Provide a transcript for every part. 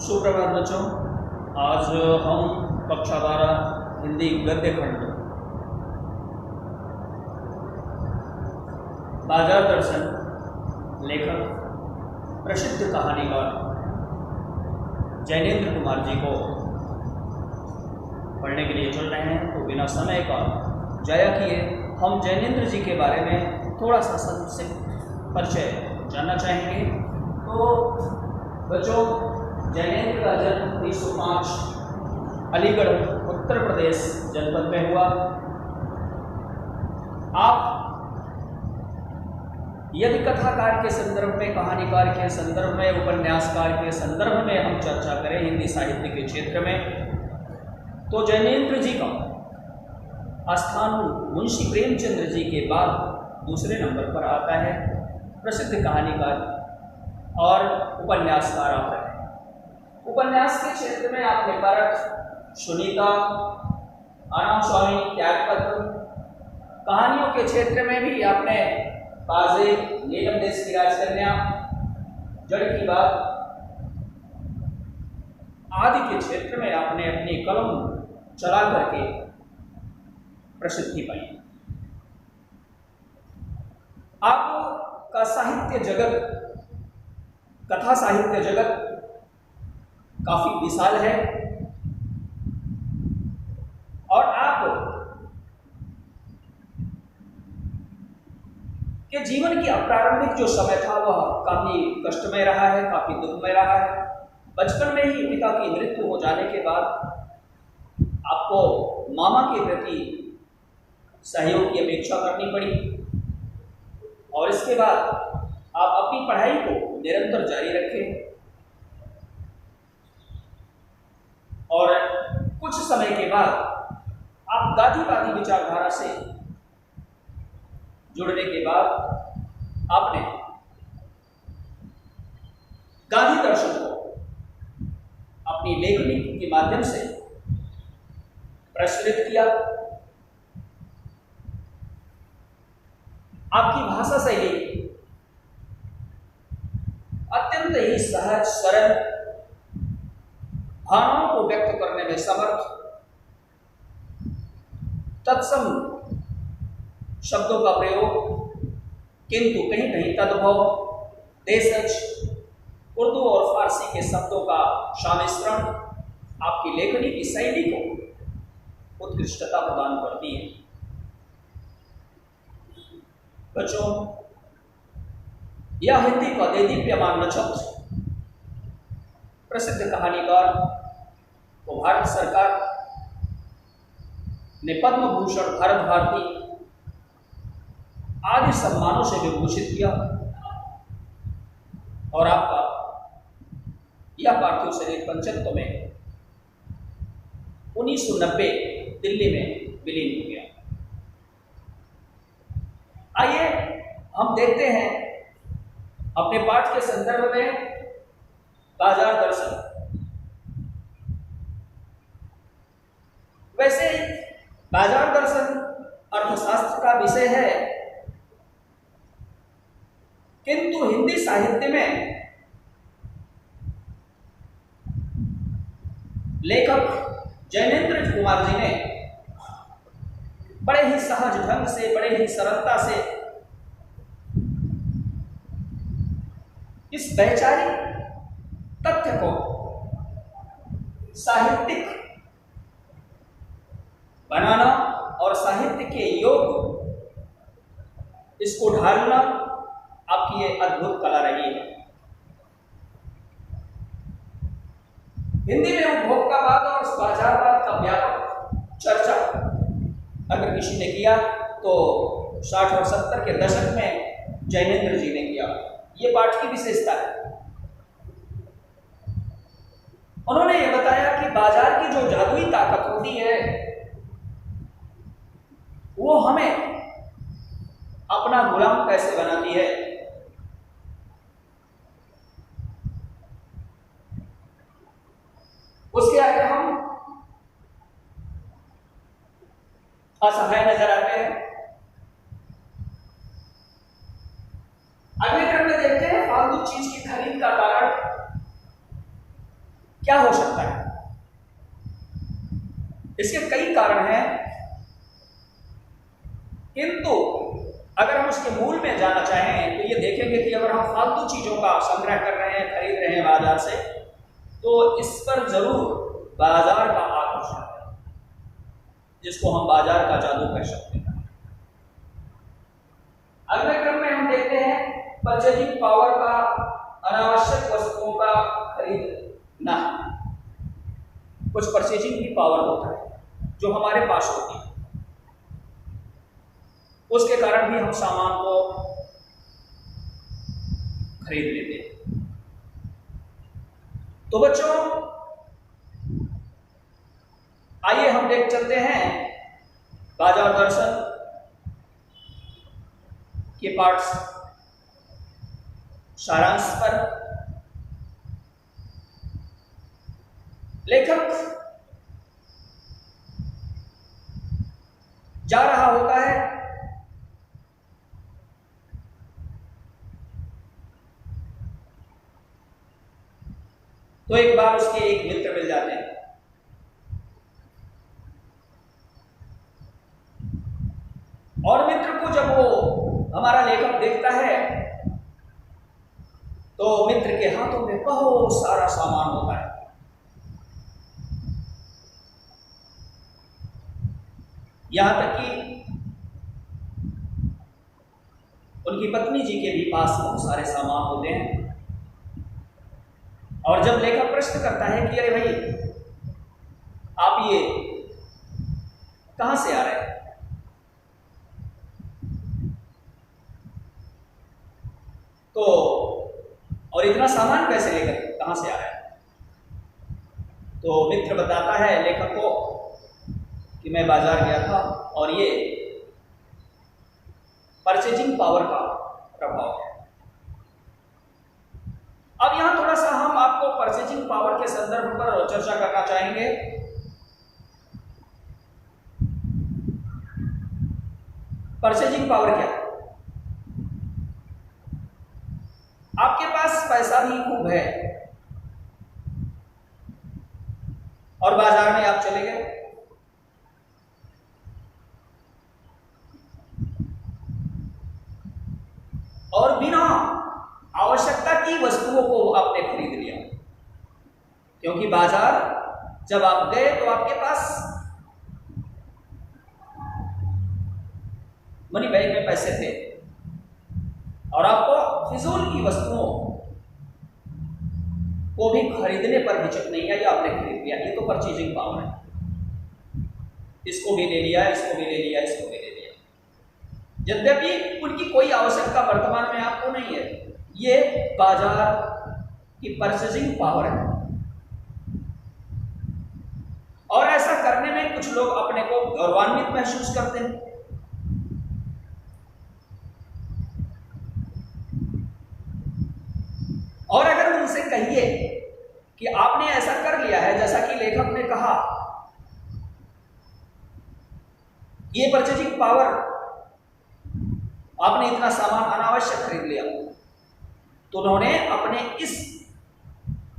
सुप्रभात बच्चों। आज हम कक्षा 12 हिंदी गद्य खंड बाजार दर्शन लेखक प्रसिद्ध कहानीकार जैनेंद्र कुमार जी को पढ़ने के लिए चल रहे हैं। तो बिना समय का जाया किए हम जैनेंद्र जी के बारे में थोड़ा सा संक्षिप्त परिचय जानना चाहेंगे। तो बच्चों, जैनेंद्र का जन्म 1905 अलीगढ़ उत्तर प्रदेश जनपद में हुआ। आप यदि कथाकार के संदर्भ में, कहानीकार के संदर्भ में, उपन्यासकार के संदर्भ में हम चर्चा करें हिंदी साहित्य के क्षेत्र में, तो जैनेंद्र जी का स्थान मुंशी प्रेमचंद्र जी के बाद दूसरे नंबर पर आता है। प्रसिद्ध कहानीकार और उपन्यासकार आप रहे। उपन्यास के क्षेत्र में आपने परख, सुनीता, आराम स्वामी, त्यागपत्र। कहानियों के क्षेत्र में भी आपने बाजे, नीलम देश की राजकन्या, जड़ की बात आदि के क्षेत्र में आपने अपनी कलम चला करके प्रसिद्धि पाई। आपका साहित्य जगत, कथा साहित्य जगत काफी विशाल है और आप के जीवन की प्रारंभिक जो समय था वह काफी कष्टमय रहा है, काफी दुखमय रहा है। बचपन में ही पिता की मृत्यु हो जाने के बाद आपको मामा के प्रति सहयोग की अपेक्षा करनी पड़ी और इसके बाद आप अपनी पढ़ाई को निरंतर जारी रखें और कुछ समय के बाद आप गांधीवादी विचारधारा से जुड़ने के बाद आपने गांधी दर्शन को अपनी लेखनी के माध्यम से प्रचलित किया। आपकी भाषा शैली अत्यंत ही सहज, सरल, भावनाओं को व्यक्त करने में समर्थ, तत्सम शब्दों का प्रयोग, किंतु कहीं कहीं तद्भव, देशज, उर्दू और फारसी के शब्दों का सम्मिश्रण आपकी लेखनी की शैली को उत्कृष्टता प्रदान करती है। बच्चों, यह हिंदी का देदीप्यमान नक्षत्र प्रसिद्ध कहानीकार को भारत सरकार ने पद्म भूषण, भारत भारती आदि सम्मानों से विभूषित किया और आपका यह पार्थिव शरीर पंचत्व में 1990 दिल्ली में विलीन हो गया। आइए हम देखते हैं अपने पाठ के संदर्भ में बाजार दर्शन। वैसे बाजार दर्शन अर्थशास्त्र का विषय है, किंतु हिंदी साहित्य में लेखक जैनेंद्र कुमार जी ने बड़े ही सहज ढंग से, बड़े ही सरलता से इस वैचारिक तथ्य को साहित्यिक बनाना और साहित्य के योग इसको ढालना आपकी ये अद्भुत कला रही है। हिंदी में उपभोक्तावाद और बाजारवाद का व्यापक चर्चा अगर किसी ने किया तो 60 और 70 के दशक में जैनेंद्र जी ने किया। ये पाठ की विशेषता है। उन्होंने ये बताया कि बाजार की जो जादुई ताकत होती है वो हमें अपना गुलाम कैसे बनाती है। उसके आगे हम असहाय नजर आते हैं। अगले क्रम में देखते हैं फालतू चीज की खरीद का कारण। क्या हो सकता है? इसके कई कारण हैं, किंतु अगर हम उसके मूल में जाना चाहें तो ये देखेंगे कि अगर हम फालतू चीजों का संग्रह कर रहे हैं, खरीद रहे हैं बाजार से, तो इस पर जरूर बाजार का आकर्षण है, जिसको हम बाजार का जादू कह सकते हैं। अगले क्रम में हम देखते हैं परचेजिंग पावर का अनावश्यक वस्तुओं का खरीदना। कुछ परचेजिंग की पावर होता है जो हमारे पास होती है, उसके कारण भी हम सामान को खरीद लेते हैं। तो बच्चों, आइए हम देख चलते हैं बाजार दर्शन के पार्ट्स सारांश पर। लेखक जा रहा होता है तो एक बार उसके एक मित्र मिल जाते हैं। और मित्र को जब वो हमारा लेखक देखता है तो मित्र के हाथों में बहुत सारा सामान होता है। यहां तक कि उनकी पत्नी जी के भी पास बहुत सारे सामान होते हैं। और जब लेखक प्रश्न करता है कि अरे भाई, आप ये कहां से आ रहे हैं, तो और इतना सामान कैसे लेकर कहां से आ रहा है, तो मित्र बताता है लेखक को कि मैं बाजार गया था और ये परचेजिंग पावर का प्रभाव है। अब यहां थोड़ा सा हम आपको परचेजिंग पावर के संदर्भ पर चर्चा करना चाहेंगे। परचेजिंग पावर क्या है? आपके पास पैसा भी खूब है और बाजार में आप चले गए और बिना आवश्यकता की वस्तुओं को आपने खरीद लिया, क्योंकि बाजार जब आप गए तो आपके पास मनी बैग में पैसे थे और आपको फिजूल की वस्तुओं को भी खरीदने पर हिचक नहीं आई, आपने खरीद लिया। ये तो परचेजिंग पावर है। इसको भी ले लिया, इसको भी ले लिया, इसको भी ले लिया, यद्यपि उनकी कोई आवश्यकता वर्तमान में आपको नहीं है। ये बाजार की परचेजिंग पावर है। और ऐसा करने में कुछ लोग अपने को गौरवान्वित महसूस करते हैं। और अगर उनसे कहिए कि आपने ऐसा कर लिया है, जैसा कि लेखक ने कहा, ये परचेजिंग पावर, आपने इतना सामान अनावश्यक खरीद लिया, तो उन्होंने अपने इस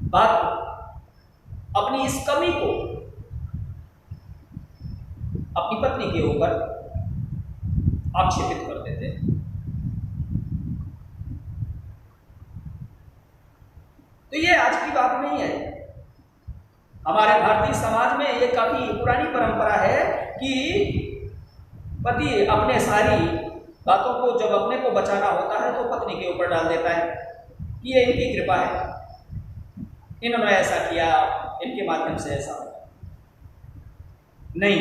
बात को, अपनी इस कमी को अपनी पत्नी के ऊपर आक्षेपित कर देते हैं। तो ये आज की बात नहीं है। हमारे भारतीय समाज में ये काफी पुरानी परंपरा है कि पति अपने सारी बातों को जब अपने को बचाना होता है तो पत्नी के ऊपर डाल देता है। ये इनकी कृपा है, इन्होंने ऐसा किया, इनके माध्यम से ऐसा हो। नहीं,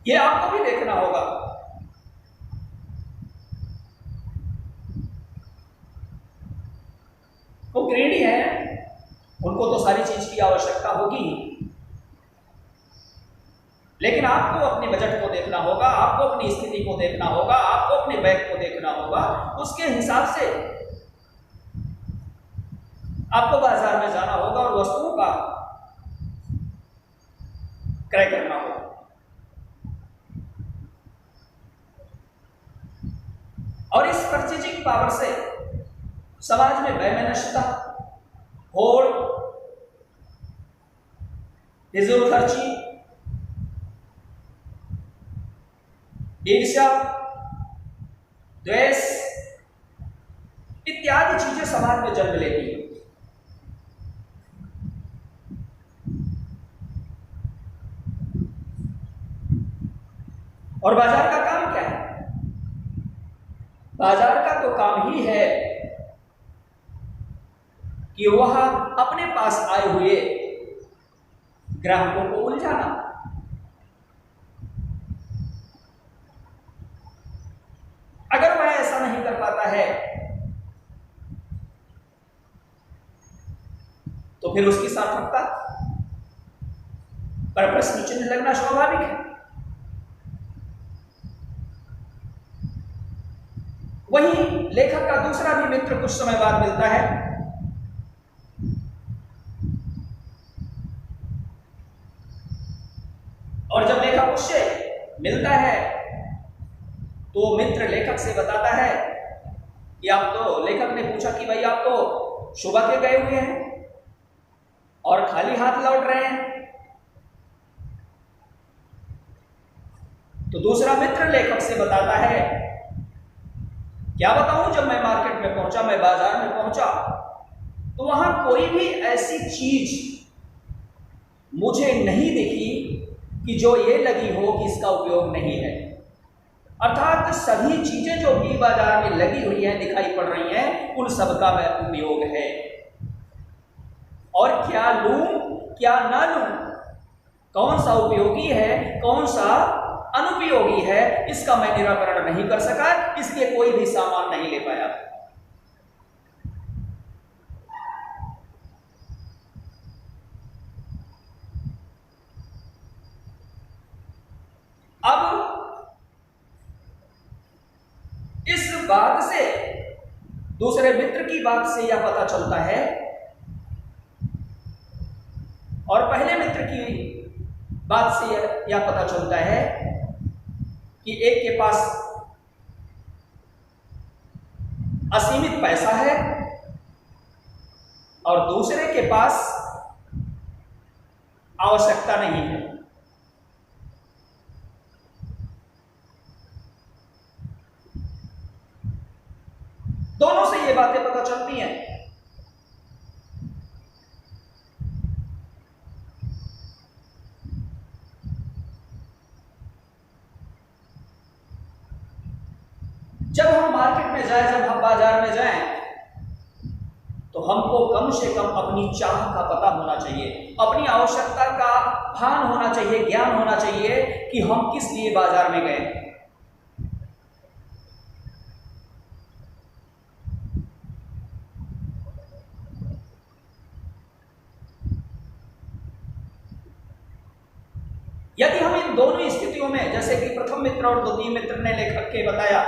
ये आपको भी देखना होगा। वो गृहिणी है, उनको तो सारी चीज की आवश्यकता होगी, लेकिन आपको अपने बजट को देखना होगा, आपको अपनी स्थिति को देखना होगा, आपको अपने बैग को देखना होगा। उसके हिसाब से आपको बाजार में जाना होगा और वस्तुओं का क्रय करना होगा। और इस परचेजिंग पावर से समाज में वैमनस्यता, होड़, फिजूल खर्ची, ईर्ष्या, द्वेष इत्यादि चीजें समाज में जन्म लेती है। और बाजार का काम क्या है? बाजार का तो काम ही है कि वह अपने पास आए हुए ग्राहकों को उलझाना। अगर वह ऐसा नहीं कर पाता है तो फिर उसकी सार्थकता पर प्रश्न चिन्ह लगना स्वाभाविक है। वहीं लेखक का दूसरा भी मित्र कुछ समय बाद मिलता है। और जब लेखक उससे मिलता है तो मित्र लेखक से बताता है कि आप तो, लेखक ने पूछा कि भाई आप तो सुबह के गए हुए हैं और खाली हाथ लौट रहे हैं। तो दूसरा मित्र लेखक से बताता है, क्या बताऊं, जब मैं मार्केट में पहुंचा, मैं बाजार में पहुंचा तो वहां कोई भी ऐसी चीज मुझे नहीं दिखी कि जो ये लगी हो कि इसका उपयोग नहीं है। अर्थात सभी चीजें जो भी बाजार में लगी हुई हैं, दिखाई पड़ रही हैं, उन सब का वह उपयोग है। और क्या लूं क्या ना लूं, कौन सा उपयोगी है कौन सा अनुपयोगी है, इसका मैं निराकरण नहीं कर सका, इसलिए कोई भी सामान नहीं ले पाया। अब इस बात से, दूसरे मित्र की बात से यह पता चलता है और पहले मित्र की बात से यह पता चलता है कि एक के पास असीमित पैसा है और दूसरे के पास आवश्यकता नहीं है। दोनों से ये बातें पता चलती हैं। जब हम मार्केट में जाएं, जब हम बाजार में जाएं, तो हमको कम से कम अपनी चाह का पता होना चाहिए, अपनी आवश्यकता का भान होना चाहिए, ज्ञान होना चाहिए कि हम किस लिए बाजार में गए। यदि हम इन दोनों स्थितियों में, जैसे कि प्रथम मित्र और द्वितीय मित्र ने लेखक के बताया,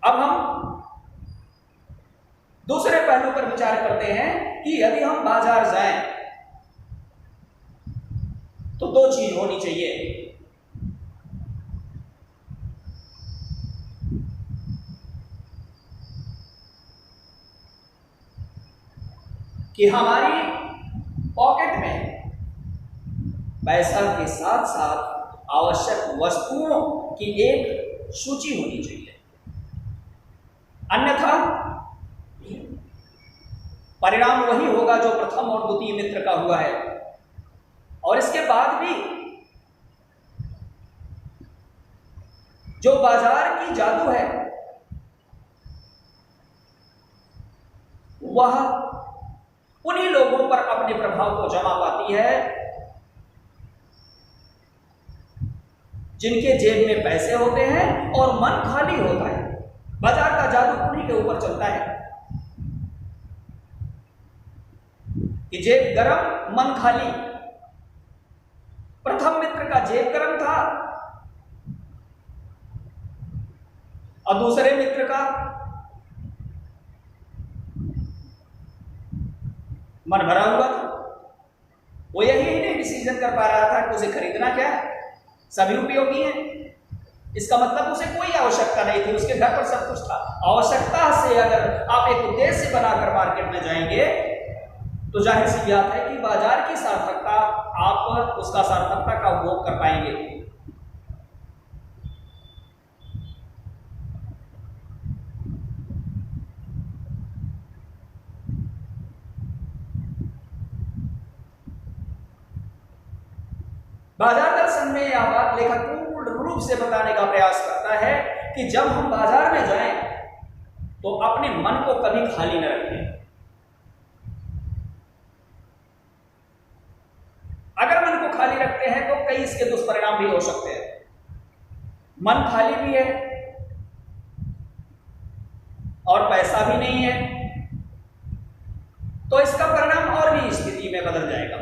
अब हम दूसरे पहलू पर विचार करते हैं कि यदि हम बाजार जाएं तो दो चीज होनी चाहिए। कि हमारी पॉकेट में पैसा के साथ साथ आवश्यक वस्तुओं की एक सूची होनी चाहिए, अन्यथा परिणाम वही होगा जो प्रथम और द्वितीय मित्र का हुआ है। और इसके बाद भी जो बाजार की जादू है वह उन्हीं लोगों पर अपने प्रभाव को जमा पाती है जिनके जेब में पैसे होते हैं और मन खाली होता है। बाजार का जादू उन्हीं के ऊपर चलता है कि जेब गरम मन खाली। प्रथम मित्र का जेब गरम था और दूसरे मित्र का मन भरा हुआ था, वो यही नहीं डिसीजन कर पा रहा था कि उसे खरीदना क्या है, सभी उपयोगी हैं। इसका मतलब उसे कोई आवश्यकता नहीं थी, उसके घर पर सब कुछ था। आवश्यकता से अगर आप एक उद्देश्य बनाकर मार्केट में जाएंगे तो जाहिर सी बात है कि बाजार की सार्थकता, आप उसका सार्थकता का उपभोग कर पाएंगे। बाजार दर्शन में यह बात लेखक पूर्ण रूप से बताने का प्रयास करता है कि जब हम बाजार में जाएं तो अपने मन को कभी खाली न रखें। अगर मन को खाली रखते हैं तो कई इसके दुष्परिणाम भी हो सकते हैं। मन खाली भी है और पैसा भी नहीं है तो इसका परिणाम और भी स्थिति में बदल जाएगा,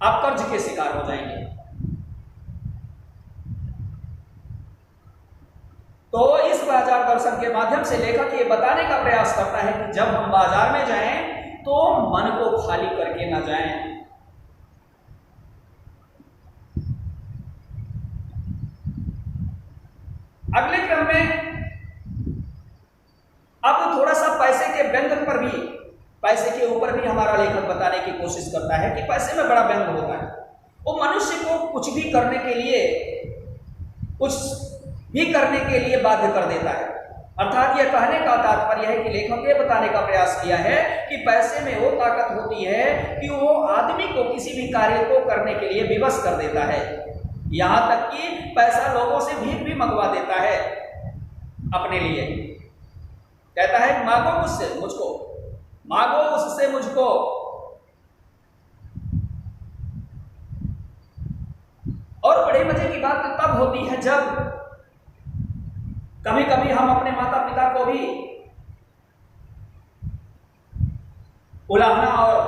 आप कर्ज के शिकार हो जाएंगे। तो इस बाजार दर्शन के माध्यम से लेखक ये बताने का प्रयास करता है कि जब हम बाजार में जाएं तो मन को खाली करके ना जाएं। अगले क्रम में अब थोड़ा सा पैसे के व्यंग पर भी, पैसे के ऊपर भी हमारा लेखक बताने की कोशिश करता है कि पैसे में बड़ा व्यंग होता है। वो मनुष्य को कुछ भी करने के लिए, कुछ भी करने के लिए बाध्य कर देता है। अर्थात यह कहने का तात्पर्य है कि लेखक ये बताने का प्रयास किया है कि पैसे में वो ताकत होती है कि वो आदमी को किसी भी कार्य को करने के लिए विवश कर देता है। यहां तक कि पैसा लोगों से भीख भी मंगवा देता है अपने लिए। कहता है मांगो मुझसे, मुझको मांगो उससे मुझको। और बड़े मजे की बात तो तब होती है जब कभी कभी हम अपने माता पिता को भी उलाहना और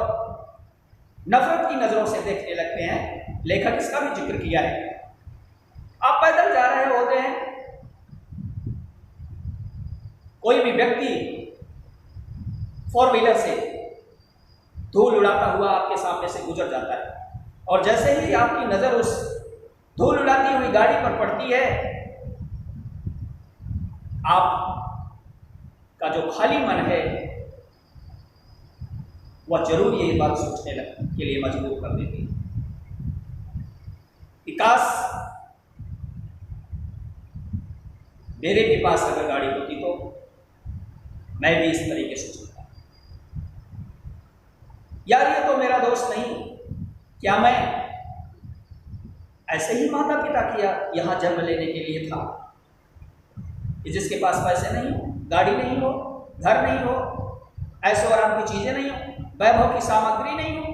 नफरत की नजरों से देखने लगते हैं। लेखक इसका भी जिक्र किया है। आप पैदल जा रहे होते हैं, कोई भी व्यक्ति फोर व्हीलर से धूल उड़ाता हुआ आपके सामने से गुजर जाता है और जैसे ही आपकी नजर उस धूल उड़ाती हुई गाड़ी पर पड़ती है, आप का जो खाली मन है वह जरूर ये बात सोचने के लिए मजबूर कर देती है कि काश मेरे भी पास अगर गाड़ी होती तो मैं भी इस तरीके से चलता। यार ये तो मेरा दोस्त नहीं, क्या मैं ऐसे ही माता पिता किया यहां जन्म लेने के लिए था कि जिसके पास पैसे नहीं हो, गाड़ी नहीं हो, घर नहीं हो, ऐशो आराम की चीजें नहीं हो, वैभव की सामग्री नहीं हो,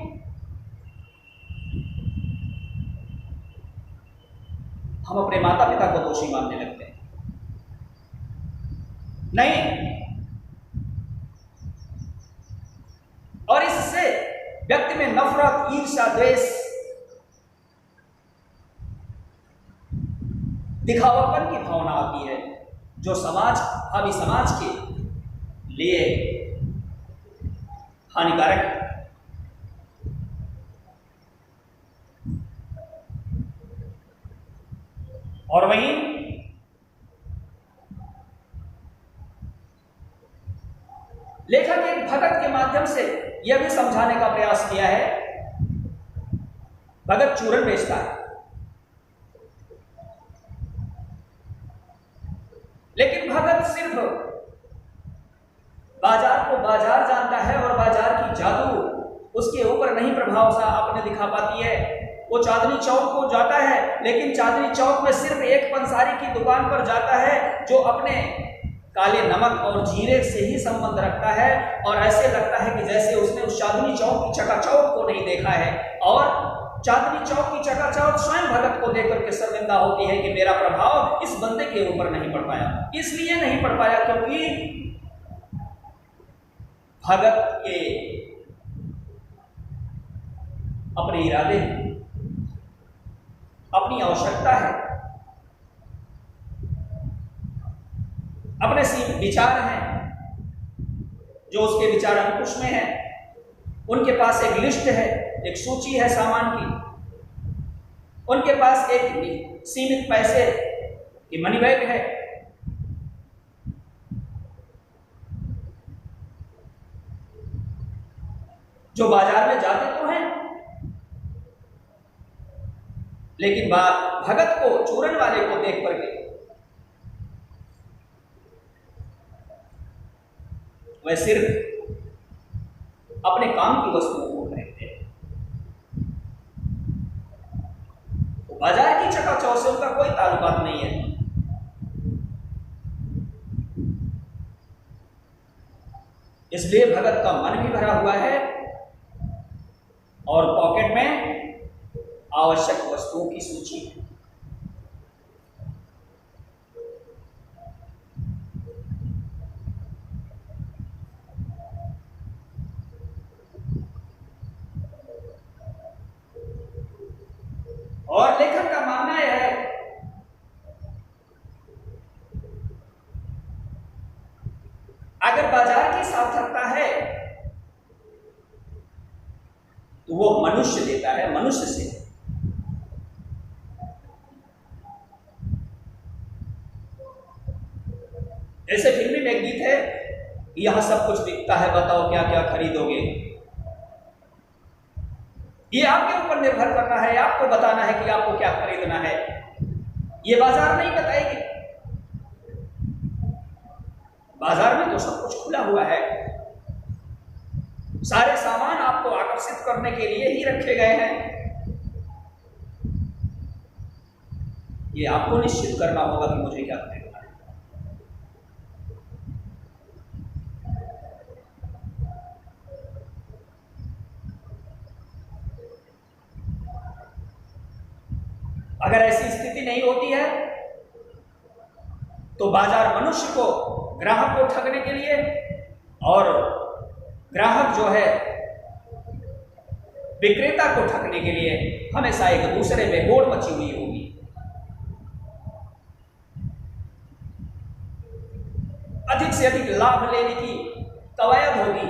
हम अपने माता पिता को दोषी मानने लगते हैं। नहीं, और इससे व्यक्ति में नफरत, ईर्ष्या, द्वेष, दिखावापन की भावना आती है जो भावी समाज के लिए हानिकारक है। और वहीं लेखक एक भगत के माध्यम से यह भी समझाने का प्रयास किया है। भगत चूरन बेचता है, लेकिन भगत सिर्फ बाजार को बाजार जानता है और बाजार की जादू उसके ऊपर नहीं प्रभाव सा अपने दिखा पाती है। वो चांदनी चौक को जाता है, लेकिन चांदनी चौक में सिर्फ एक पंसारी की दुकान पर जाता है जो अपने काले नमक और जीरे से ही संबंध रखता है और ऐसे लगता है कि जैसे उसने उस चांदनी चौक की चकाचौंध को नहीं देखा है। और चांदनी चौक की चकाचौंध स्वयं भगत को देखकर के शर्मिंदा होती है कि मेरा प्रभाव इस बंदे के ऊपर नहीं पड़ पाया। इसलिए नहीं पड़ पाया क्योंकि भगत के अपने इरादे हैं, अपनी आवश्यकता है, अपने विचार हैं जो उसके विचार अंकुश में है, उनके पास एक लिस्ट है, एक सूची है सामान की, उनके पास एक सीमित पैसे की मनी बैग है। जो बाजार में जाते तो हैं, लेकिन भगत को, चूरन वाले को देख करके वह सिर्फ अपने काम की वस्तुओं को खरीदते हैं। तो बाजार की चकाचौंध से उनका कोई ताल्लुकात नहीं है। इसलिए भगत का मन भी भरा हुआ है और पॉकेट में आवश्यक वस्तुओं की सूची है। और लेखक का मानना यह है अगर बाजार की सार्थकता है तो वो मनुष्य देता है, मनुष्य से। जैसे फिल्मी में एक गीत है, यहां सब कुछ बिकता है, बताओ क्या क्या खरीदोगे। ये आपके ऊपर निर्भर करना है, आपको बताना है कि आपको क्या खरीदना है। ये बाजार नहीं बताएगी। बाजार में तो सब कुछ खुला हुआ है, सारे सामान आपको आकर्षित करने के लिए ही रखे गए हैं। ये आपको निश्चित करना होगा कि मुझे क्या खरीदना है। अगर ऐसी स्थिति नहीं होती है तो बाजार मनुष्य को, ग्राहक को ठगने के लिए, और ग्राहक जो है विक्रेता को ठगने के लिए हमेशा एक दूसरे में होड़ मची हुई होगी। अधिक से अधिक लाभ लेने की कवायद होगी।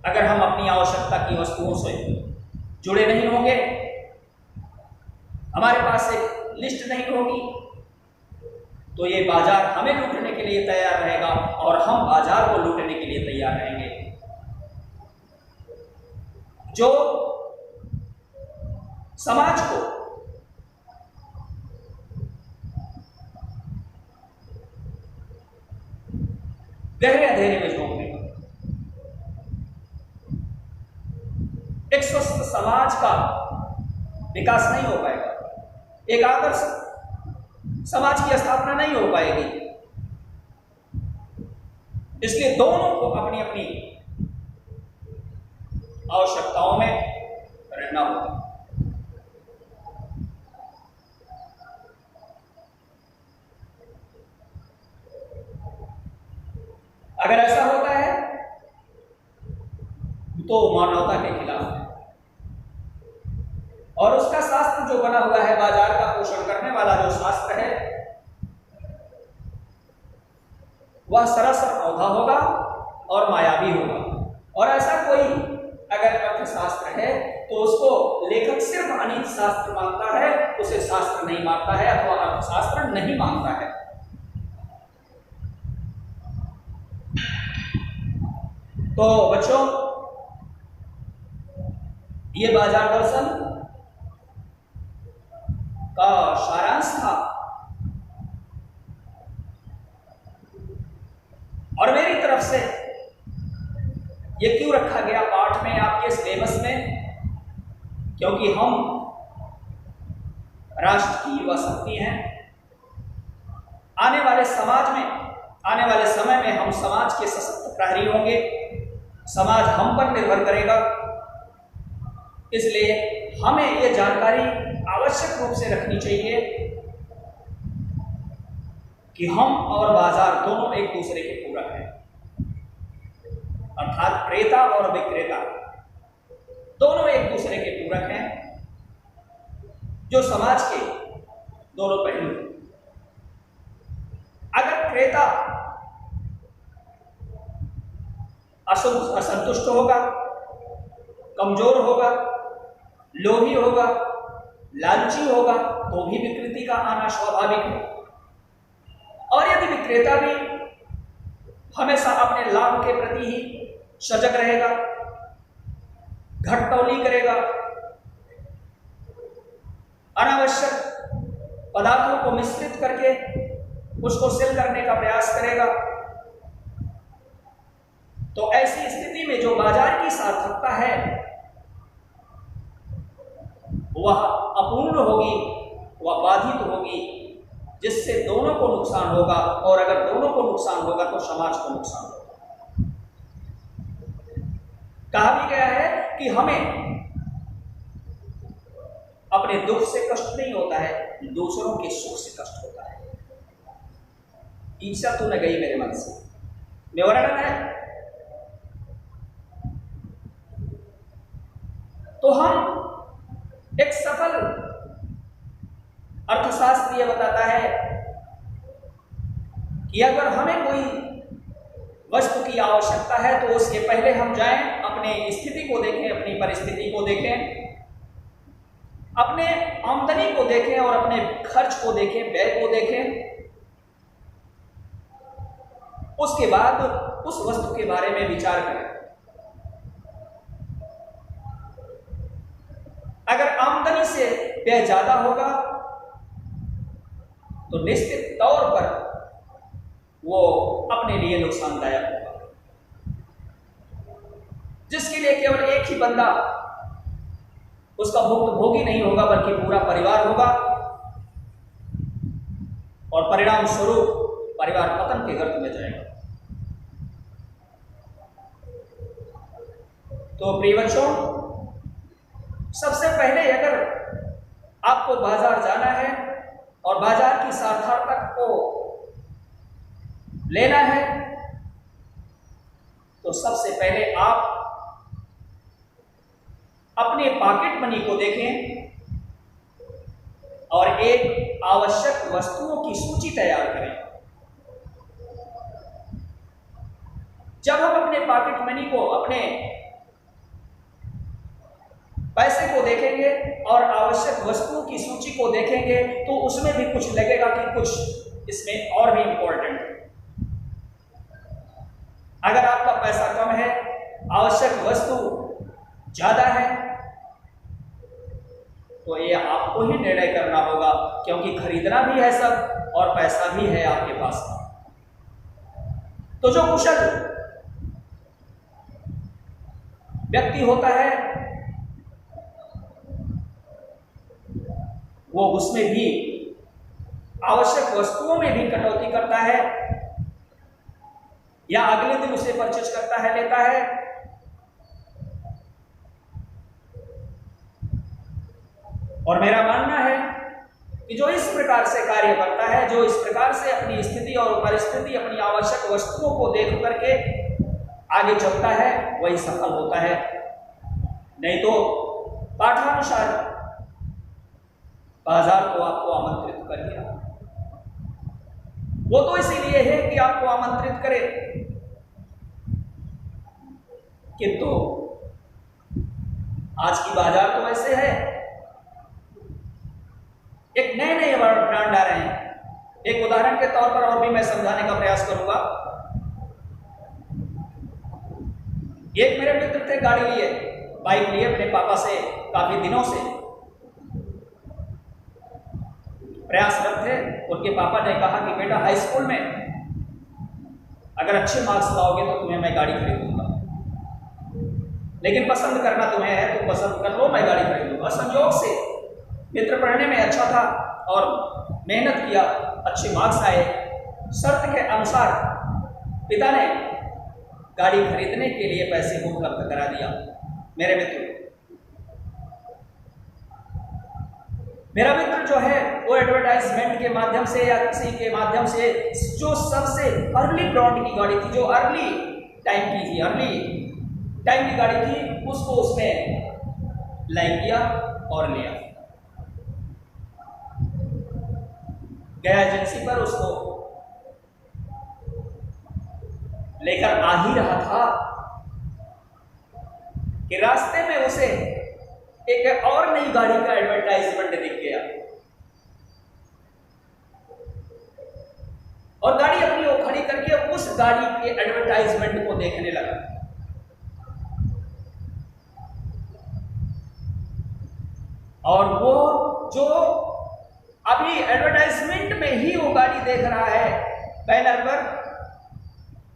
अगर हम अपनी आवश्यकता की वस्तुओं से जुड़े नहीं होंगे, हमारे पास एक लिस्ट नहीं होगी, तो ये बाजार हमें लूटने के लिए तैयार रहेगा और हम बाजार को लूटने के लिए तैयार रहेंगे। जो समाज को गहरे अंधेरे में झोंक देगा। एक स्वस्थ समाज का विकास नहीं हो पाएगा, एक आदर्श समाज की स्थापना नहीं हो पाएगी। इसलिए दोनों को अपनी अपनी आवश्यकताओं में रहना होगा। अगर ऐसा होता है तो मानवता के खिलाफ है, और उसका शास्त्र जो बना हुआ है, बाजार का पोषण करने वाला जो शास्त्र है, वह सरासर औधा होगा और मायावी होगा। और ऐसा कोई अगर अर्थशास्त्र है तो उसको लेखक सिर्फ अनित शास्त्र मानता है, उसे शास्त्र नहीं मानता है अथवा अर्थशास्त्र नहीं मानता है। तो बच्चों, ये बाजार दर्शन का सारांश था, और मेरी तरफ से ये क्यों रखा गया पाठ में, आपके सिलेबस में, क्योंकि हम राष्ट्र की युवा शक्ति हैं। आने वाले समाज में, आने वाले समय में हम समाज के सशक्त प्रहरी होंगे, समाज हम पर निर्भर करेगा। इसलिए हमें ये जानकारी आवश्यक रूप से रखनी चाहिए कि हम और बाजार दोनों एक दूसरे के पूरक हैं, अर्थात क्रेता और विक्रेता दोनों एक दूसरे के पूरक हैं, जो समाज के दोनों पहलू। अगर क्रेता असंतुष्ट होगा, कमजोर होगा, लोभी होगा, लालची होगा, तो भी विकृति का आना स्वाभाविक है। और यदि विक्रेता भी हमेशा अपने लाभ के प्रति ही सजग रहेगा, घटतौली करेगा, अनावश्यक पदार्थों को मिश्रित करके उसको सेल करने का प्रयास करेगा, तो ऐसी स्थिति में जो बाजार की सार्थकता है वह अपूर्ण होगी, वह बाधित होगी, जिससे दोनों को नुकसान होगा। और अगर दोनों को नुकसान होगा तो समाज को नुकसान होगा। कहा भी गया है कि हमें अपने दुख से कष्ट नहीं होता है, दूसरों के सुख से कष्ट होता है। ईर्ष्या तो न गई मेरे मन से, विवरण है। तो हम एक सफल अर्थशास्त्री बताता है कि अगर हमें कोई वस्तु की आवश्यकता है तो उसके पहले हम जाएं, अपनी स्थिति को देखें, अपनी परिस्थिति को देखें, अपने आमदनी को देखें और अपने खर्च को देखें, व्यय को देखें। उसके बाद उस वस्तु के बारे में विचार करें। अगर आमदनी से व्यय ज्यादा होगा तो निश्चित तौर पर वो अपने लिए नुकसानदायक होगा। जिसके लिए केवल एक ही बंदा उसका भुक्तभोगी नहीं होगा बल्कि पूरा परिवार होगा, और परिणाम स्वरूप परिवार पतन के गर्त में जाएगा। तो प्रिय बच्चों, सबसे पहले अगर आपको बाजार जाना है और बाजार की सार्थकता को लेना है तो सबसे पहले आप अपने पॉकेट मनी को देखें और एक आवश्यक वस्तुओं की सूची तैयार करें। जब हम अपने पॉकेट मनी को, अपने पैसे को देखेंगे और आवश्यक वस्तुओं की सूची को देखेंगे तो उसमें भी कुछ लगेगा कि कुछ इसमें और भी इंपॉर्टेंट है। अगर आपका पैसा कम है, आवश्यक वस्तु ज्यादा है, तो ये आपको ही निर्णय करना होगा, क्योंकि खरीदना भी है सब और पैसा भी है आपके पास। तो जो कुशल व्यक्ति होता है वो उसमें भी आवश्यक वस्तुओं में भी कटौती करता है, या अगले दिन उसे परचेज करता है, लेता है। और मेरा मानना है कि जो इस प्रकार से कार्य करता है, जो इस प्रकार से अपनी स्थिति और परिस्थिति, अपनी आवश्यक वस्तुओं को देख करके आगे चलता है, वही सफल होता है। नहीं तो पाठानुसार बाजार को आपको आमंत्रित कर दिया, वो तो इसीलिए है कि आपको आमंत्रित करे, किंतु आज की बाजार तो ऐसे है, एक नए नए ब्रांड आ रहे हैं। एक उदाहरण के तौर पर और भी मैं समझाने का प्रयास करूंगा। एक मेरे मित्र थे, गाड़ी लिए, बाइक लिए अपने पापा से काफी दिनों से प्रयासरत थे। उनके पापा ने कहा कि बेटा हाई स्कूल में अगर अच्छे मार्क्स लाओगे तो तुम्हें मैं गाड़ी खरीदूंगा, लेकिन पसंद करना तुम्हें है, तुम पसंद कर लो, मैं गाड़ी खरीदूंगा। संयोग से मित्र पढ़ने में अच्छा था और मेहनत किया, अच्छे मार्क्स आए। शर्त के अनुसार पिता ने गाड़ी खरीदने के लिए पैसे उपलब्ध करा दिया मेरे मित्र को। मेरा मित्र जो है वो एडवर्टाइजमेंट के माध्यम से या किसी के माध्यम से जो सबसे अर्ली ब्रांड की गाड़ी थी, जो अर्ली टाइम की थी, अर्ली टाइम की गाड़ी थी, उसको उसने लाइक किया और लिया। गया एजेंसी पर, उसको लेकर आ ही रहा था कि रास्ते में उसे एक और नई गाड़ी का एडवर्टाइजमेंट दिख गया और गाड़ी अपनी वो खड़ी करके उस गाड़ी के एडवर्टाइजमेंट को देखने लगा। और वो जो अभी एडवर्टाइजमेंट में ही वो गाड़ी देख रहा है बैनर पर,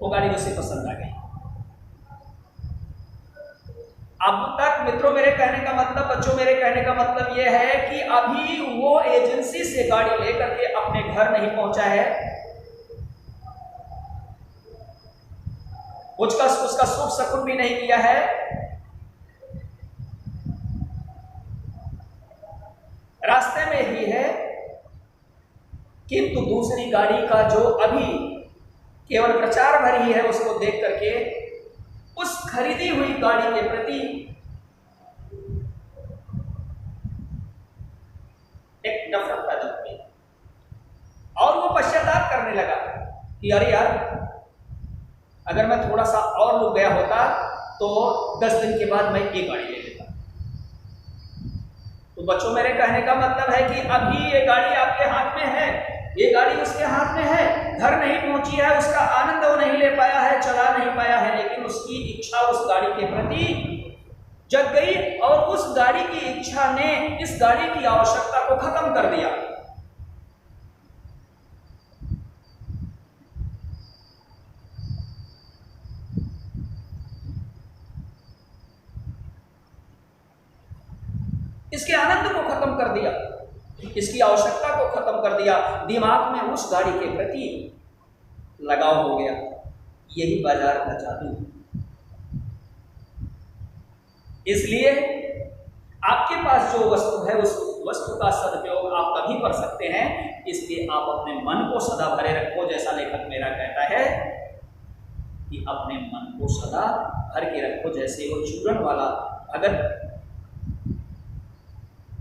वो गाड़ी उसे पसंद आ गई। अब तक मित्रों मेरे कहने का मतलब, बच्चों मेरे कहने का मतलब यह है कि अभी वो एजेंसी से गाड़ी लेकर के अपने घर नहीं पहुंचा है, उसका शुभ शकुन भी नहीं किया है, रास्ते में ही है, किंतु दूसरी गाड़ी का जो अभी केवल प्रचार भर ही है उसको देख करके उस खरीदी हुई गाड़ी के प्रति एक नफरत पैदा हुई और वो पश्चाताप करने लगा कि अरे यार, अगर मैं थोड़ा सा और रुक गया होता तो 10 दिन के बाद मैं ये गाड़ी ले लेता। तो बच्चों मेरे कहने का मतलब है कि अभी ये गाड़ी आपके हाथ में है, ये गाड़ी उसके हाथ में है, घर नहीं पहुंची है, उसका आनंद वो नहीं ले पाया है, चला नहीं पाया है, लेकिन उसकी इच्छा उस गाड़ी के प्रति जग गई और उस गाड़ी की इच्छा ने इस गाड़ी की आवश्यकता को खत्म कर दिया। इसके आनंद को खत्म कर दिया, इसकी आवश्यकता को खत्म कर दिया, दिमाग में उस गाड़ी के प्रति लगाव हो गया। यही बाजार का जादू। इसलिए आपके पास जो वस्तु है उस वस्तु का सदुपयोग आप तभी कर सकते हैं, इसलिए आप अपने मन को सदा भरे रखो। जैसा लेखक मेरा कहता है कि अपने मन को सदा भर के रखो, जैसे वो चूरन वाला भगत,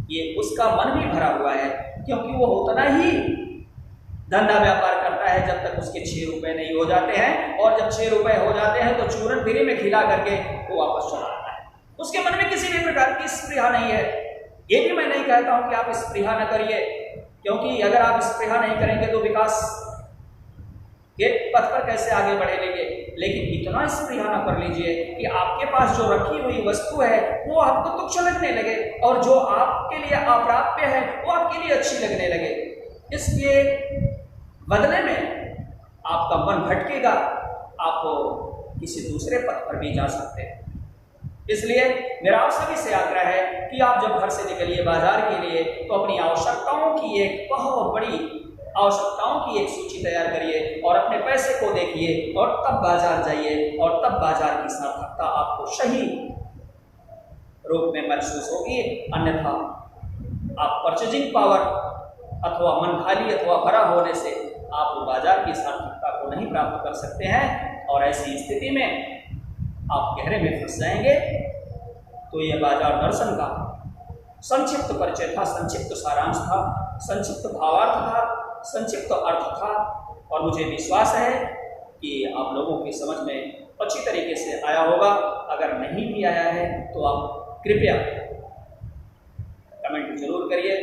ये उसका मन भी भरा हुआ है, क्योंकि वो उतना ही धंधा व्यापार करता है जब तक उसके 6 रुपए नहीं हो जाते हैं, और जब 6 रुपए हो जाते हैं तो चूरन फ्री में खिला करके वो वापस चला आता है। उसके मन में किसी भी प्रकार की स्पृहा नहीं है। ये भी मैं नहीं कहता हूं कि आप स्पृहा न करिए, क्योंकि अगर आप स्पृहा नहीं करेंगे तो विकास के पथ पर कैसे आगे बढ़ेंगे। लेकिन इतना स्पृहा न कर लीजिए कि आपके पास जो रखी हुई वस्तु है वो आपको तुच्छ लगने लगे, और जो आपके लिए अप्राप्य है वो आपके लिए अच्छी लगने लगे। इसके बदले में आपका मन भटकेगा, आप किसी दूसरे पथ पर भी जा सकते हैं। इसलिए मेरा आप सभी से आग्रह है कि आप जब घर से निकलिए बाजार के लिए तो अपनी आवश्यकताओं की एक बहुत बड़ी आवश्यकताओं की एक सूची तैयार करिए और अपने पैसे को देखिए और तब बाजार जाइए, और तब बाजार की सार्थकता आपको सही रूप में महसूस होगी। अन्यथा आप परचेजिंग पावर अथवा मन खाली अथवा भरा होने से आप बाजार की सार्थकता को नहीं प्राप्त कर सकते हैं, और ऐसी स्थिति में आप गहरे में फंस जाएंगे। तो यह बाजार दर्शन का संक्षिप्त परिचय था, संक्षिप्त सारांश था, संक्षिप्त भावार्थ था, संक्षिप्त अर्थ था, और मुझे विश्वास है कि आप लोगों की समझ में अच्छी तरीके से आया होगा। अगर नहीं भी आया है तो आप कृपया कमेंट जरूर करिए।